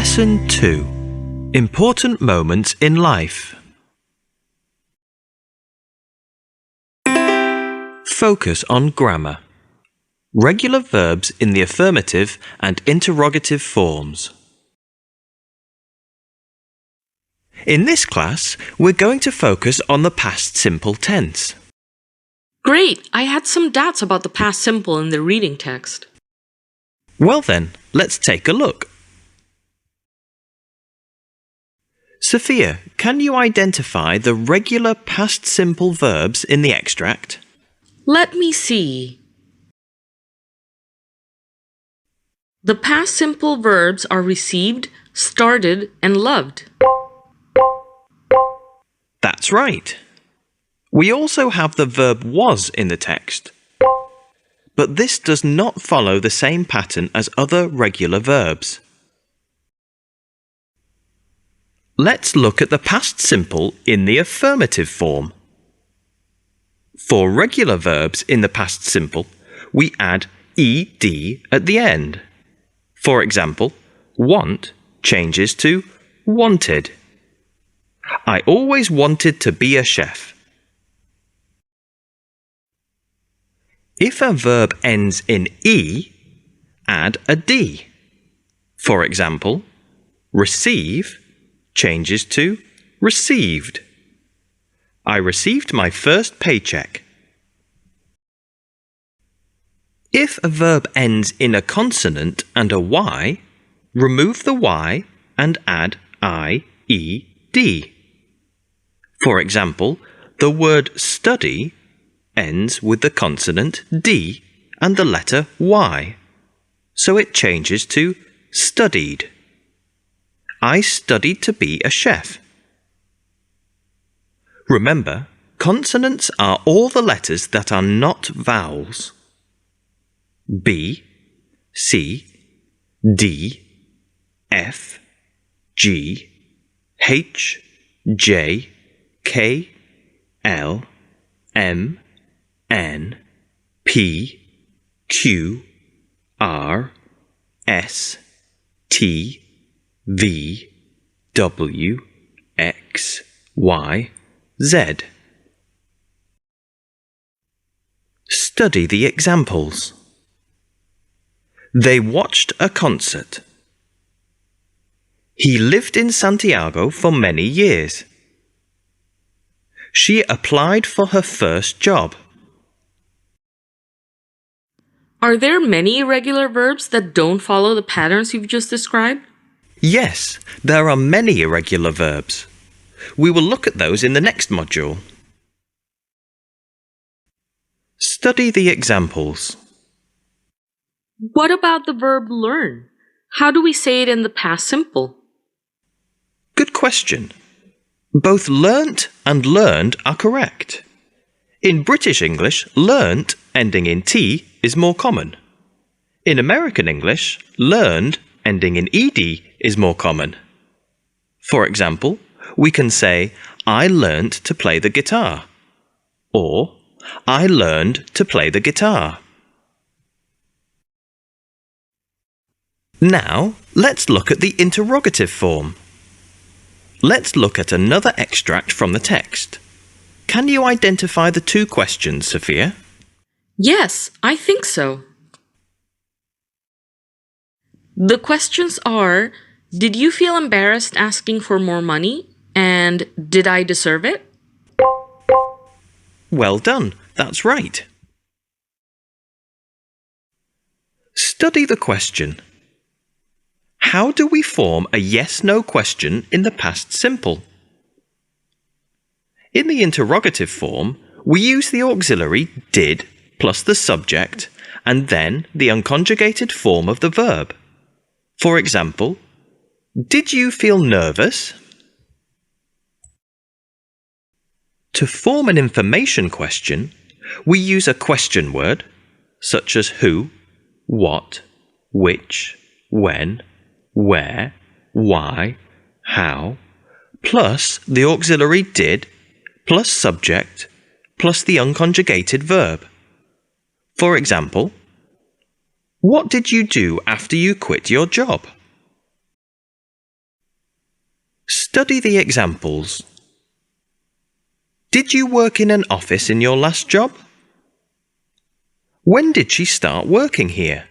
Lesson 2. Important moments in life. Focus on grammar. Regular verbs in the affirmative and interrogative forms. In this class, we're going to focus on the past simple tense. Great! I had some doubts about the past simple in the reading text. Well then, let's take a look. Sophia, can you identify the regular past simple verbs in the extract? Let me see. The past simple verbs are received, started, and loved. That's right. We also have the verb was in the text. But this does not follow the same pattern as other regular verbs. Let's look at the past simple in the affirmative form. For regular verbs in the past simple, we add ed at the end. For example, want changes to wanted. I always wanted to be a chef. If a verb ends in e, add a d. For example, receive changes to received. I received my first paycheck. If a verb ends in a consonant and a y, remove the y and add ied. For example, the word study ends with the consonant d and the letter y, so it changes to studied. I studied to be a chef. Remember, consonants are all the letters that are not vowels. B, C, D, F, G, H, J, K, L, M, N, P, Q, R, S, T, V, W, X, Y, Z. Study the examples. They watched a concert. He lived in Santiago for many years. She applied for her first job. Are there many irregular verbs that don't follow the patterns you've just described? Yes, there are many irregular verbs. We will look at those in the next module. Study the examples. What about the verb learn? How do we say it in the past simple? Good question. Both learnt and learned are correct. In British English, learnt ending in T is more common. In American English, learned ending in ed is more common. For example, we can say, I learnt to play the guitar, or I learned to play the guitar. Now, let's look at the interrogative form. Let's look at another extract from the text. Can you identify the two questions, Sophia? Yes, I think so. The questions are, did you feel embarrassed asking for more money? And did I deserve it? Well done, that's right. Study the question. How do we form a yes-no question in the past simple? In the interrogative form, we use the auxiliary did plus the subject and then the unconjugated form of the verb. For example, did you feel nervous? To form an information question, we use a question word, such as who, what, which, when, where, why, how, plus the auxiliary did, plus subject, plus the unconjugated verb. For example, what did you do after you quit your job? Study the examples. Did you work in an office in your last job? When did she start working here?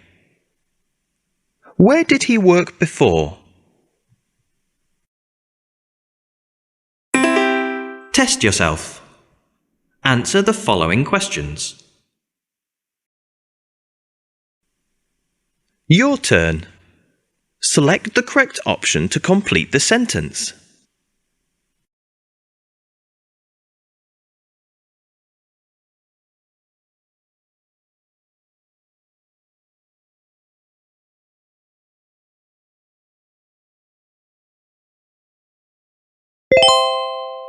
Where did he work before? Test yourself. Answer the following questions. Your turn. Select the correct option to complete the sentence.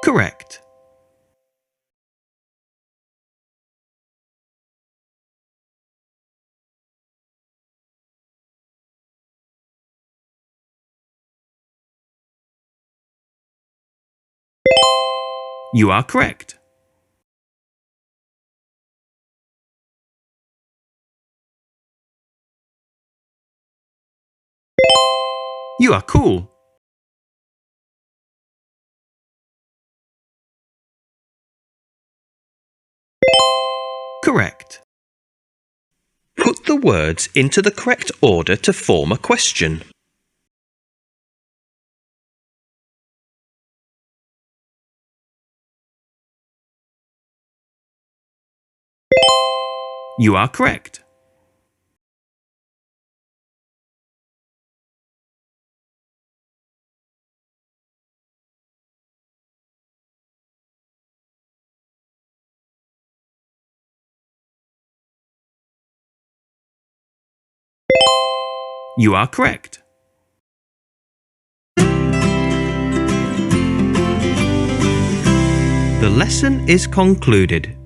Correct. You are correct. You are cool. Correct. Put the words into the correct order to form a question. You are correct. You are correct. The lesson is concluded.